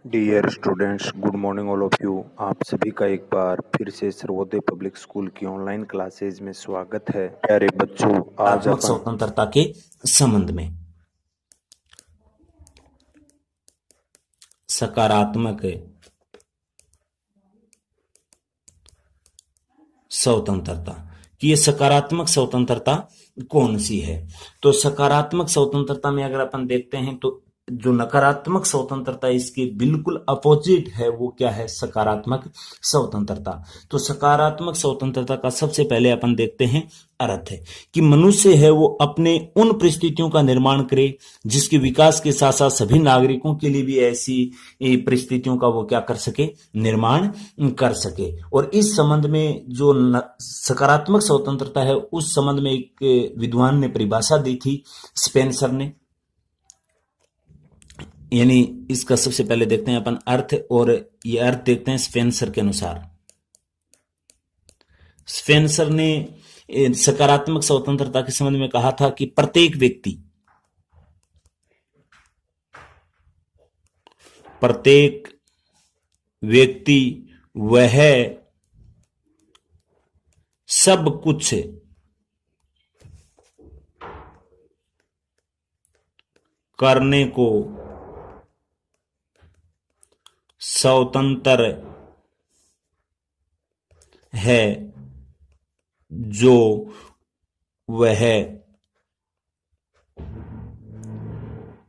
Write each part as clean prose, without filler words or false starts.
Dear students, good morning all of you. आप सभी का एक बार फिर से सर्वोदय पब्लिक स्कूल की ऑनलाइन क्लासेज में स्वागत है। प्यारे बच्चों, आज आत्मक अपन स्वतंत्रता के संबंध में सकारात्मक स्वतंत्रता कि ये सकारात्मक स्वतंत्रता कौन सी है। तो सकारात्मक स्वतंत्रता में अगर अपन देखते हैं तो जो नकारात्मक स्वतंत्रता इसके बिल्कुल अपोजिट है वो क्या है, सकारात्मक स्वतंत्रता। तो सकारात्मक स्वतंत्रता का सबसे पहले अपन देखते हैं अर्थ है कि मनुष्य है वो अपने उन परिस्थितियों का निर्माण करे जिसके विकास के साथ साथ सभी नागरिकों के लिए भी ऐसी परिस्थितियों का वो क्या कर सके, निर्माण कर सके। और इस संबंध में जो सकारात्मक स्वतंत्रता है उस संबंध में एक विद्वान ने परिभाषा दी थी, स्पेंसर ने। यानी इसका सबसे पहले देखते हैं अपन अर्थ, और ये अर्थ देखते हैं स्पेंसर के अनुसार। स्पेंसर ने सकारात्मक स्वतंत्रता के संबंध में कहा था कि प्रत्येक व्यक्ति वह सब कुछ करने को स्वतंत्र है जो वह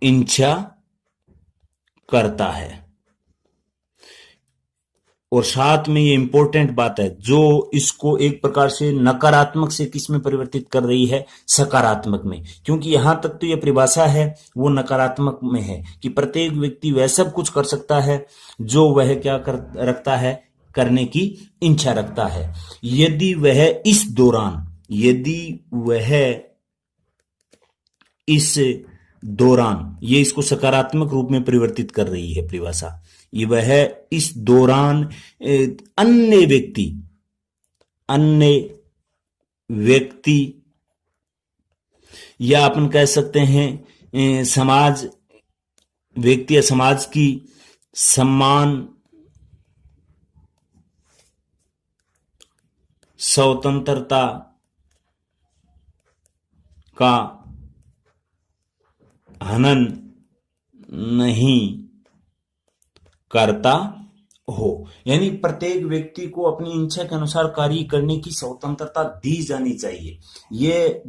इच्छा करता है। और साथ में ये इंपॉर्टेंट बात है, जो इसको एक प्रकार से नकारात्मक से किस में परिवर्तित कर रही है, सकारात्मक में। क्योंकि यहां तक तो ये परिभाषा है वो नकारात्मक में है कि प्रत्येक व्यक्ति वह सब कुछ कर सकता है जो वह क्या कर रखता है, करने की इच्छा रखता है, यदि वह इस दौरान ये इसको सकारात्मक रूप में परिवर्तित कर रही है परिभाषा, ये वह इस दौरान अन्य व्यक्ति या अपन कह सकते हैं समाज, व्यक्ति या समाज की सम्मान, स्वतंत्रता का हनन नहीं करता हो। यानी प्रत्येक व्यक्ति को अपनी इच्छा के अनुसार कार्य करने की स्वतंत्रता दी जानी चाहिए। ये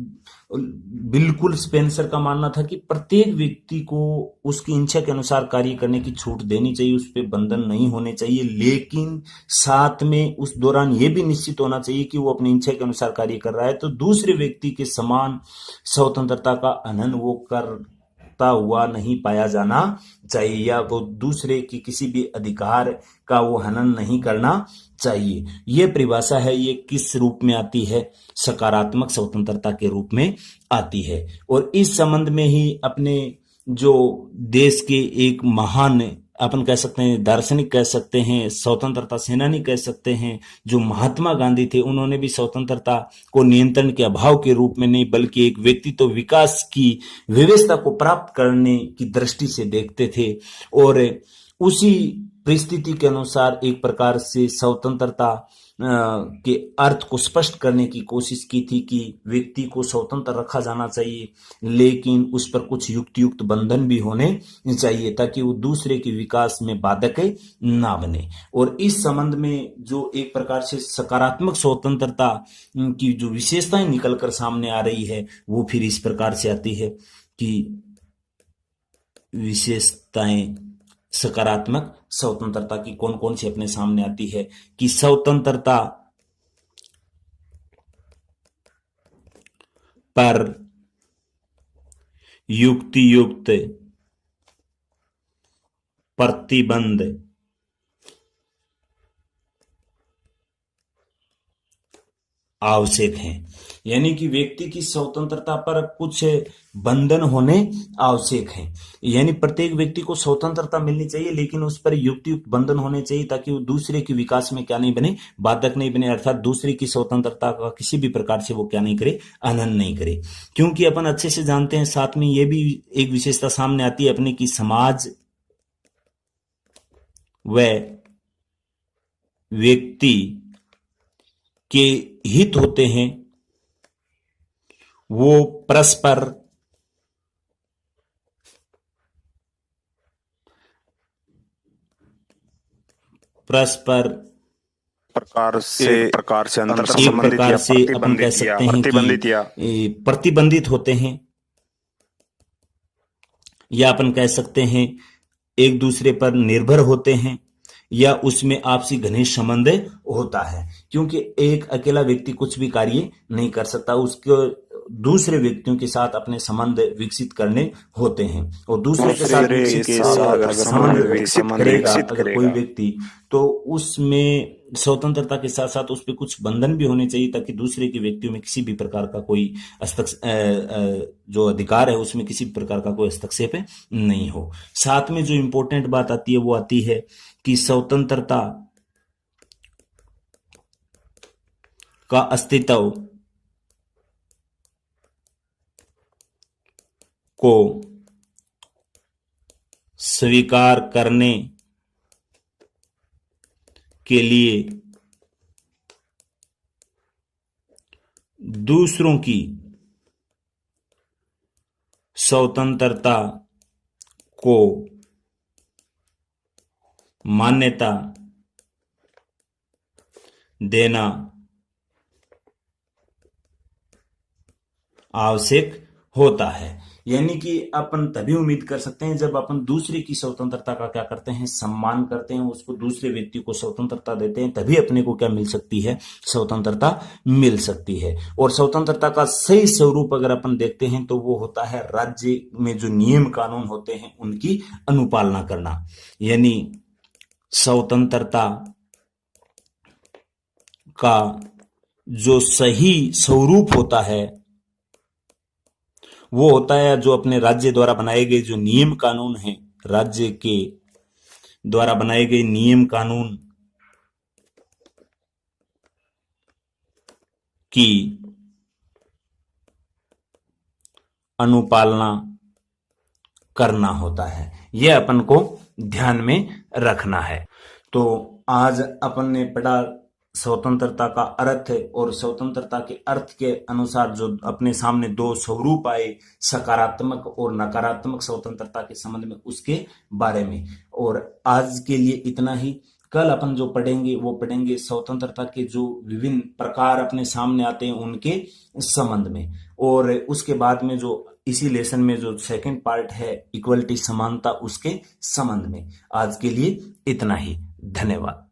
बिल्कुल स्पेंसर का मानना था कि प्रत्येक व्यक्ति को उसकी इच्छा के अनुसार कार्य करने की छूट देनी चाहिए, उस पर बंधन नहीं होने चाहिए, लेकिन साथ में उस दौरान ये भी निश्चित होना चाहिए कि वो अपनी इच्छा के अनुसार कार्य कर रहा है तो दूसरे व्यक्ति के समान स्वतंत्रता का हनन वो करता हुआ नहीं पाया जाना चाहिए, या वो दूसरे की किसी भी अधिकार का वो हनन नहीं करना चाहिए। ये परिभाषा है, ये किस रूप में आती है, सकारात्मक स्वतंत्रता के रूप में आती है। और इस संबंध में ही अपने जो देश के एक महान, अपन कह सकते हैं दार्शनिक, कह सकते हैं स्वतंत्रता सेनानी, कह सकते हैं जो महात्मा गांधी थे, उन्होंने भी स्वतंत्रता को नियंत्रण के अभाव के रूप में नहीं बल्कि एक व्यक्तित्व विकास की व्यवस्था को प्राप्त करने की दृष्टि से देखते थे। और उसी परिस्थिति के अनुसार एक प्रकार से स्वतंत्रता के अर्थ को स्पष्ट करने की कोशिश की थी कि व्यक्ति को स्वतंत्र रखा जाना चाहिए, लेकिन उस पर कुछ युक्त बंधन भी होने चाहिए ताकि वो दूसरे के विकास में बाधक ना बने। और इस संबंध में जो एक प्रकार से सकारात्मक स्वतंत्रता की जो विशेषताएं निकलकर सामने आ रही है वो फिर इस प्रकार से आती है कि विशेषताएं सकारात्मक स्वतंत्रता की कौन कौन सी अपने सामने आती है कि स्वतंत्रता पर युक्त प्रतिबंध आवश्यक हैं। यानी कि व्यक्ति की स्वतंत्रता पर कुछ बंधन होने आवश्यक हैं। यानी प्रत्येक व्यक्ति को स्वतंत्रता मिलनी चाहिए लेकिन उस पर युक्त बंधन होने चाहिए ताकि वो दूसरे के विकास में क्या नहीं बने, बाधक नहीं बने, अर्थात दूसरे की स्वतंत्रता का किसी भी प्रकार से वो क्या नहीं करे, हनन नहीं करे। क्योंकि अपन अच्छे से जानते हैं, साथ में ये भी एक विशेषता सामने आती है अपने की व व्यक्ति के हित होते हैं वो परस्पर प्रकार से अंतर एक संबंधित प्रकार या से अपन कह सकते हैं प्रतिबंधित या कि प्रतिबंधित होते हैं, या अपन कह सकते हैं एक दूसरे पर निर्भर होते हैं, या उसमें आपसी घनिष्ठ संबंध होता है। क्योंकि एक अकेला व्यक्ति कुछ भी कार्य नहीं कर सकता, उसके दूसरे व्यक्तियों के साथ अपने संबंध विकसित करने होते हैं, और दूसरे के साथ अगर संबंध विकसित करेगा अगर कोई व्यक्ति, तो उसमें स्वतंत्रता के साथ साथ उस पर कुछ बंधन भी होने चाहिए, ताकि दूसरे के व्यक्तियों में किसी भी प्रकार का कोई जो अधिकार है उसमें किसी भी प्रकार का कोई हस्तक्षेप नहीं हो। साथ में जो इंपॉर्टेंट बात आती है वो आती है कि स्वतंत्रता का अस्तित्व को स्वीकार करने के लिए दूसरों की स्वतंत्रता को मान्यता देना आवश्यक होता है। यानी कि अपन तभी उम्मीद कर सकते हैं जब अपन दूसरे की स्वतंत्रता का क्या करते हैं, सम्मान करते हैं, उसको दूसरे व्यक्ति को स्वतंत्रता देते हैं, तभी अपने को क्या मिल सकती है, स्वतंत्रता मिल सकती है। और स्वतंत्रता का सही स्वरूप अगर अपन देखते हैं तो वो होता है राज्य में जो नियम कानून होते हैं उनकी अनुपालना करना। यानी स्वतंत्रता का जो सही स्वरूप होता है वो होता है जो अपने राज्य द्वारा बनाए गए जो नियम कानून हैं, राज्य के द्वारा बनाए गए नियम कानून की अनुपालना करना होता है। यह अपन को ध्यान में रखना है। तो आज अपन ने पढ़ा स्वतंत्रता का अर्थ और स्वतंत्रता के अर्थ के अनुसार जो अपने सामने दो स्वरूप आए, सकारात्मक और नकारात्मक स्वतंत्रता के संबंध में, उसके बारे में। और आज के लिए इतना ही। कल अपन जो पढ़ेंगे वो पढ़ेंगे स्वतंत्रता के जो विभिन्न प्रकार अपने सामने आते हैं उनके संबंध में, और उसके बाद में जो इसी लेसन में जो सेकंड पार्ट है इक्वलिटी समानता, उसके संबंध में। आज के लिए इतना ही। धन्यवाद।